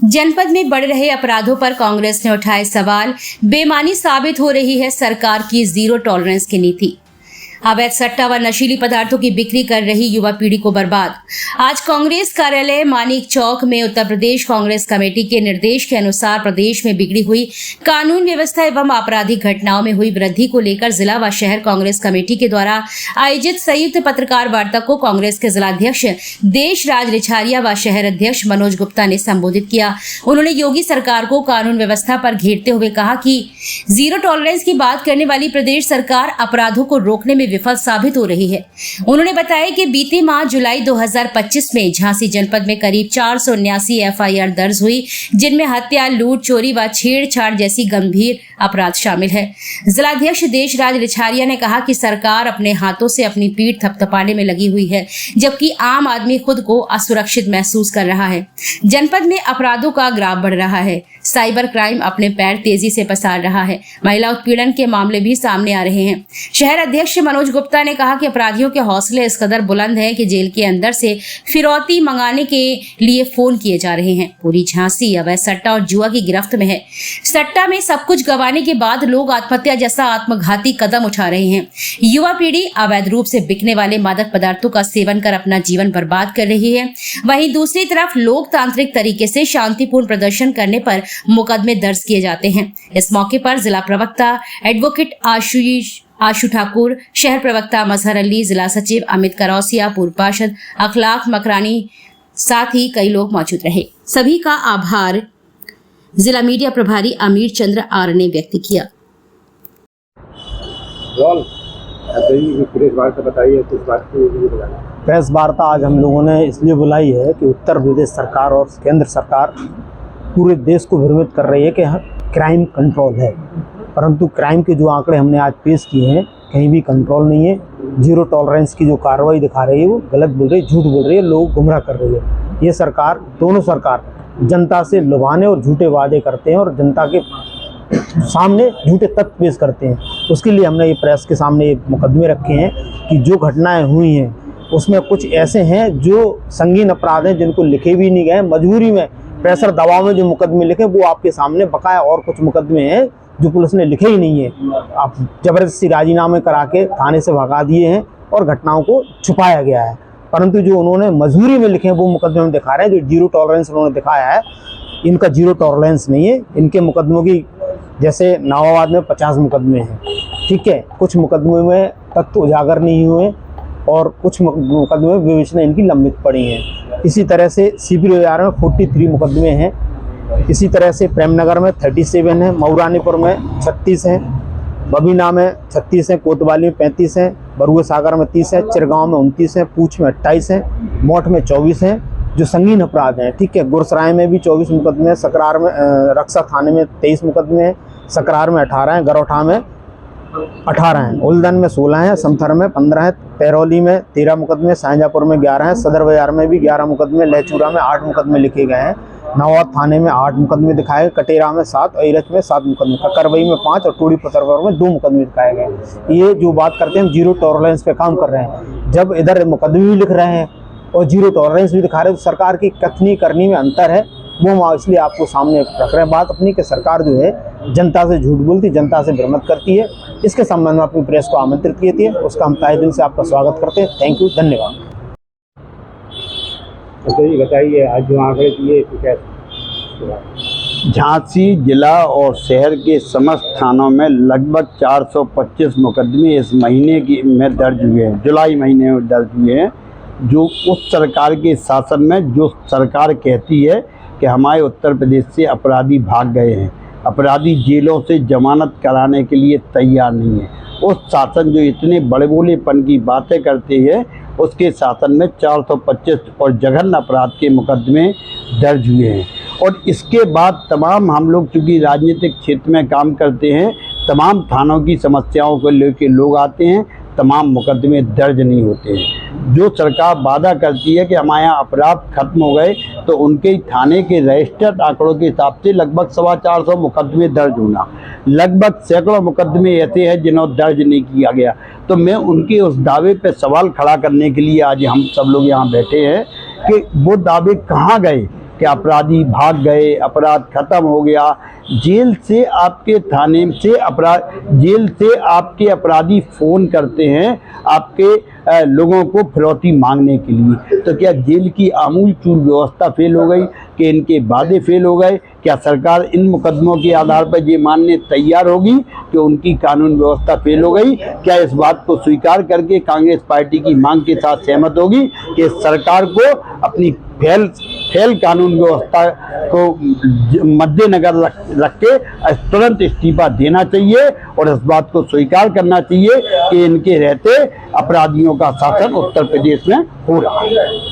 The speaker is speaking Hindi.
जनपद में बढ़ रहे अपराधों पर कांग्रेस ने उठाए सवाल। बेईमानी साबित हो रही है सरकार की जीरो टॉलरेंस की नीति। अवैध सट्टा व नशीली पदार्थों की बिक्री कर रही युवा पीढ़ी को बर्बाद। आज कांग्रेस कार्यालय मानिक चौक में उत्तर प्रदेश कांग्रेस कमेटी के निर्देश के अनुसार प्रदेश में बिगड़ी हुई कानून व्यवस्था एवं आपराधिक घटनाओं में हुई वृद्धि को लेकर जिला व शहर कांग्रेस कमेटी के द्वारा आयोजित संयुक्त पत्रकार वार्ता को कांग्रेस के जिलाध्यक्ष देशराज रिछारिया व शहर अध्यक्ष मनोज गुप्ता ने संबोधित किया। उन्होंने योगी सरकार को कानून व्यवस्था पर घेरते हुए कहा कि जीरो टॉलरेंस की बात करने वाली प्रदेश सरकार अपराधों को रोकने में विफल साबित हो रही है। उन्होंने बताया कि बीते माह जुलाई 2025 में झांसी जनपद में करीब 479 एफआईआर दर्ज हुई, जिनमें हत्या, लूट, चोरी व छेड़छाड़ जैसी गंभीर अपराध शामिल है। जिलाध्यक्ष देशराज रिछारिया ने कहा कि सरकार अपने हाथों से अपनी पीठ थपथपाने में लगी हुई है, जबकि आम आदमी खुद को असुरक्षित महसूस कर रहा है। जनपद में अपराधों का ग्राफ बढ़ रहा है। साइबर क्राइम अपने पैर तेजी से पसार रहा है। महिला उत्पीड़न के मामले भी सामने आ रहे हैं। शहर अध्यक्ष मनोज गुप्ता ने कहा कि अपराधियों के हौसले इस कदर बुलंद हैं कि जेल के अंदर से फिरौती मंगाने के लिए फोन किए जा रहे हैं। पूरी झांसी अवैध सट्टा और जुआ की गिरफ्त में है। सट्टा में सब कुछ गंवाने के बाद लोग आत्महत्या जैसा आत्मघाती कदम उठा रहे हैं। युवा पीढ़ी अवैध रूप से बिकने वाले मादक पदार्थों का सेवन कर अपना जीवन बर्बाद कर रही है। वहीं दूसरी तरफ लोकतांत्रिक तरीके से शांतिपूर्ण प्रदर्शन करने पर मुकदमे दर्ज किए जाते हैं। इस मौके पर जिला प्रवक्ता एडवोकेट आशु ठाकुर, शहर प्रवक्ता मजहर अली, जिला सचिव अमित करौसिया, पूर्व पार्षद अखलाक मकरानी, साथ ही कई लोग मौजूद रहे। सभी का आभार जिला मीडिया प्रभारी अमीर चंद्र आर ने व्यक्त किया। प्रेस वार्ता आज हम लोगों ने इसलिए बुलाई है कि उत्तर प्रदेश सरकार और केंद्र सरकार पूरे देश को भ्रमित कर रही है कि क्राइम कंट्रोल है, परंतु क्राइम के जो आंकड़े हमने आज पेश किए हैं कहीं भी कंट्रोल नहीं है। जीरो टॉलरेंस की जो कार्रवाई दिखा रही है वो गलत बोल रही है, झूठ बोल रही है, लोग गुमराह कर रही है। ये सरकार, दोनों सरकार जनता से लुभाने और झूठे वादे करते हैं और जनता के सामने झूठे तथ्य पेश करते हैं। उसके लिए हमने ये प्रेस के सामने ये मुकदमे रखे हैं कि जो घटनाएं हुई हैं उसमें कुछ ऐसे हैं जो संगीन अपराध हैं जिनको लिखे भी नहीं गए, मजबूरी में प्रेशर दबाव में जो मुकदमे लिखे वो आपके सामने बकाया और कुछ मुकदमे हैं जो पुलिस ने लिखे ही नहीं है। आप जबरदस्ती राजीनामे करा के थाने से भगा दिए हैं और घटनाओं को छुपाया गया है, परंतु जो उन्होंने मजबूरी में लिखे हैं वो मुकदमे में दिखा रहे हैं। जो जीरो टॉलरेंस उन्होंने दिखाया है, इनका जीरो टॉलरेंस नहीं है। इनके मुकदमों की जैसे नावाबाद में 50 मुकदमे हैं, ठीक है, कुछ मुकदमों में तथ्य उजागर नहीं हुए और कुछ मुकदमे में विवेचना इनकी लंबित पड़ी हैं। इसी तरह से सीपी रोजगार में 43 मुकदमे हैं। इसी तरह से प्रेमनगर में 37 हैं, मऊरानीपुर में 36 हैं, बबीना में 36 हैं, कोतवाली में 35 हैं, बरुआ सागर में 30 हैं, चिरगांव में 29 हैं, पूछ में 28 हैं, मोठ में 24 हैं जो संगीन अपराध हैं, ठीक है। गुरसराय में भी 24 मुकदमे हैं, सकरार में रक्षा थाने में 23 मुकदमे हैं, सकरार में 18 हैं, गरौठा में 18 हैं, उल्दन में 16 हैं, समथर में 15 हैं, पैरौली में 13 मुकदमे, शाहजहाँपुर में 11 हैं, सदर बाजार में भी 11 मुकदमे, लहचूरा में 8 मुकदमे लिखे गए हैं, नवाब थाने में 8 मुकदमे दिखाए, कटेरा में 7, अरच में 7 मुकदमे, करवई में 5 और टोड़ी पतरपुर में 2 मुकदमे दिखाए गए। ये जो बात करते हैं हम जीरो टॉलरेंस पे काम कर रहे हैं, जब इधर मुकदमे भी लिख रहे हैं और जीरो टॉलरेंस भी दिखा रहे हैं, तो सरकार की कथनी करनी में अंतर है। वो इसलिए आपको सामने रख रहे हैं बात अपनी कि सरकार जो है जनता से झूठ बोलती, जनता से भ्रमित करती है। इसके संबंध में अपनी प्रेस को आमंत्रित किए थे, उसका हम तहे दिल से आपका स्वागत करते हैं। थैंक यू, धन्यवाद। बताइए आज जो आंकड़े दिए झांसी जिला और शहर के समस्त थानों में लगभग 425 मुकदमे इस महीने में दर्ज हुए हैं, जुलाई महीने में दर्ज हुए हैं। जो उस सरकार के शासन में जो सरकार कहती है कि हमारे उत्तर प्रदेश से अपराधी भाग गए हैं, अपराधी जेलों से जमानत कराने के लिए तैयार नहीं है, उस शासन जो इतने बड़े बोलेपन की बातें करते हैं उसके शासन में 425 और जघन्य अपराध के मुकदमे दर्ज हुए हैं। और इसके बाद तमाम हम लोग चूँकि राजनीतिक क्षेत्र में काम करते हैं, तमाम थानों की समस्याओं को लेकर लोग आते हैं, तमाम मुकदमे दर्ज नहीं होते हैं। जो सरकार वादा करती है कि हमारे यहाँ अपराध खत्म हो गए, तो उनके थाने के रजिस्टर्ड आंकड़ों के हिसाब से लगभग 425 मुकदमे दर्ज होना, लगभग सैकड़ों मुकदमे ऐसे हैं जिन्हें दर्ज नहीं किया गया। तो मैं उनके उस दावे पे सवाल खड़ा करने के लिए आज हम सब लोग यहाँ बैठे हैं कि वो दावे कहाँ गए कि अपराधी भाग गए, अपराध खत्म हो गया। जेल से आपके थाने से जेल से आपके अपराधी फ़ोन करते हैं आपके लोगों को फिरौती मांगने के लिए। तो क्या जेल की आमूल चूल व्यवस्था फेल हो गई कि इनके वादे फेल हो गए? क्या सरकार इन मुकदमों के आधार पर ये मानने तैयार होगी कि उनकी कानून व्यवस्था फेल हो गई? क्या इस बात को स्वीकार करके कांग्रेस पार्टी की मांग के साथ सहमत होगी कि सरकार को अपनी फेल कानून व्यवस्था को मद्देनजर रख के तुरंत इस्तीफा देना चाहिए और इस बात को स्वीकार करना चाहिए कि इनके रहते अपराधियों का शासन उत्तर प्रदेश में हो रहा है।